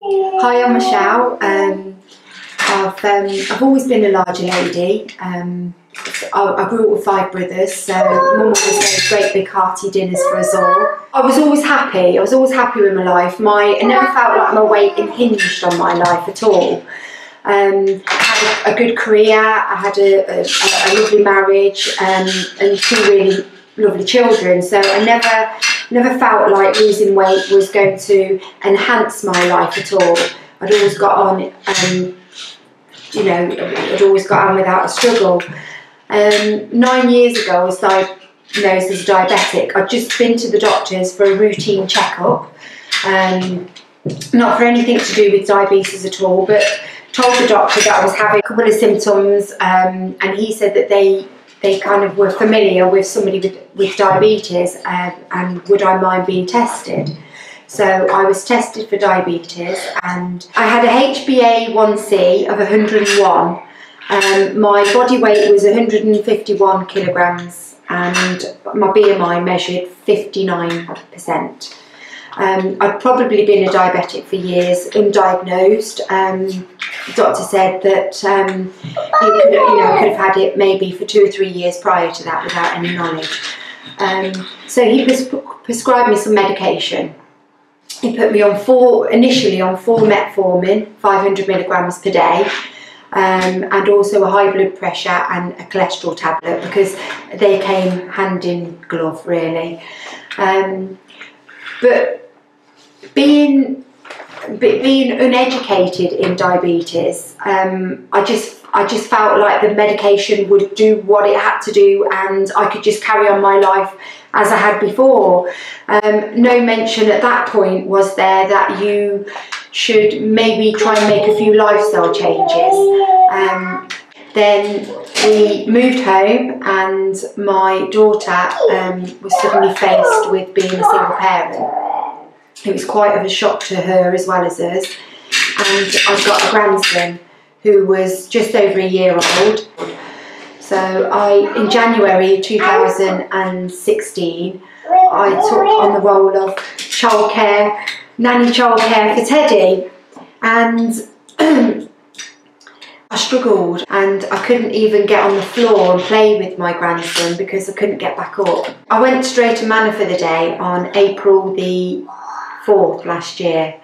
Hi, I'm Michelle. I've always been a larger lady. I grew up with 5 brothers, so Mum always made great big hearty dinners for us all. I was always happy. I was always happy with my life. I never felt like my weight impinged on my life at all. I had a good career. I had a lovely marriage and 2 really lovely children. So I never felt like losing weight was going to enhance my life at all. I'd always got on, I'd always got on without a struggle. 9 years ago I was diagnosed as diabetic. I'd just been to the doctors for a routine checkup, not for anything to do with diabetes at all, but told the doctor that I was having a couple of symptoms, and he said that they kind of were familiar with somebody with diabetes, and would I mind being tested. So I was tested for diabetes and I had a HbA1c of 101. My body weight was 151 kilograms and my BMI measured 59%. I'd probably been a diabetic for years, undiagnosed. The doctor said that I could have had it maybe for 2 or 3 years prior to that without any knowledge. So he prescribed me some medication. He put me on initially on 4 metformin, 500 milligrams per day, and also a high blood pressure and a cholesterol tablet, because they came hand in glove really. But being uneducated in diabetes, I just felt like the medication would do what it had to do and I could just carry on my life as I had before. No mention at that point was there that you should maybe try and make a few lifestyle changes. Then we moved home and my daughter was suddenly faced with being a single parent. It was quite of a shock to her as well as us. And I've got a grandson who was just over a year old. So in January 2016, I took on the role of nanny childcare for Teddy, and I struggled and I couldn't even get on the floor and play with my grandson because I couldn't get back up. I went straight to Manor for the day on April the 4th last year,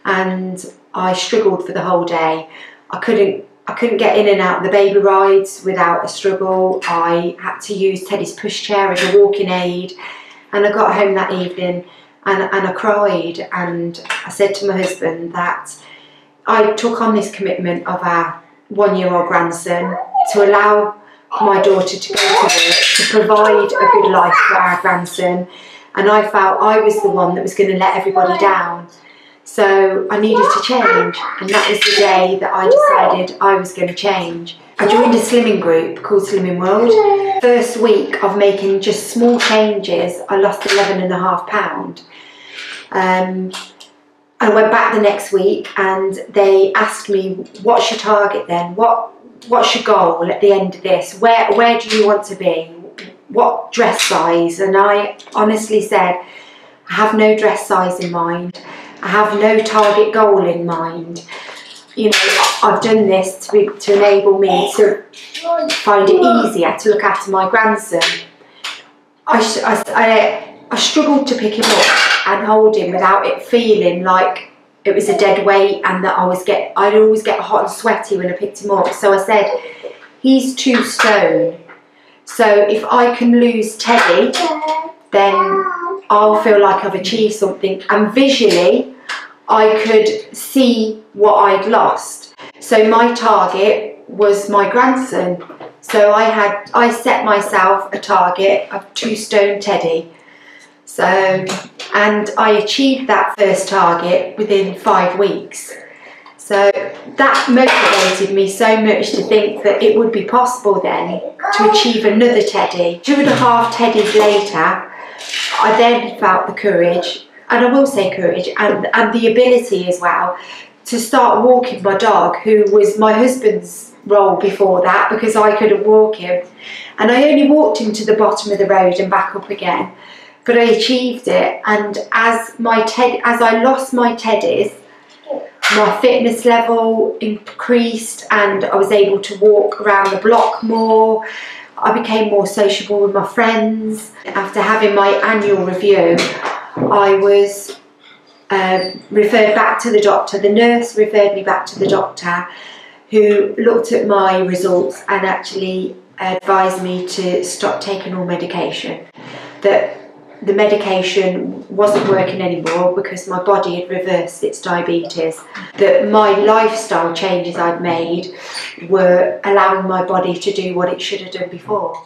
and I struggled for the whole day. I couldn't get in and out of the baby rides without a struggle. I had to use Teddy's pushchair as a walking aid, and I got home that evening and I cried, and I said to my husband that I took on this commitment of our 1-year-old grandson to allow my daughter to go to work, to provide a good life for our grandson, and I felt I was the one that was going to let everybody down. So I needed to change, and that was the day that I decided I was going to change. I joined a slimming group called Slimming World. First week of making just small changes, I lost 11.5 pounds. I went back the next week and they asked me, what's your target then? What's your goal at the end of this? Where do you want to be? What dress size? And I honestly said, I have no dress size in mind. I have no target goal in mind. You know, I've done this to enable me to find it easier to look after my grandson. I struggled to pick him up and hold him without it feeling like it was a dead weight, and that I'd always get hot and sweaty when I picked him up. So I said, he's 2 stone. So if I can lose Teddy, then I'll feel like I've achieved something. And visually, I could see what I'd lost. So my target was my grandson. So I set myself a target of 2 stone Teddy. So, and I achieved that first target within 5 weeks. So that motivated me so much to think that it would be possible then to achieve another Teddy. 2.5 Teddies later, I then felt the courage, and I will say courage, and the ability as well, to start walking my dog, who was my husband's role before that, because I couldn't walk him. And I only walked him to the bottom of the road and back up again. But I achieved it, and as I lost my Teddies, my fitness level increased and I was able to walk around the block more. I became more sociable with my friends. After having my annual review, I was referred back to the doctor. The nurse referred me back to the doctor, who looked at my results and actually advised me to stop taking all medication. That the medication wasn't working anymore because my body had reversed its diabetes. That my lifestyle changes I'd made were allowing my body to do what it should have done before.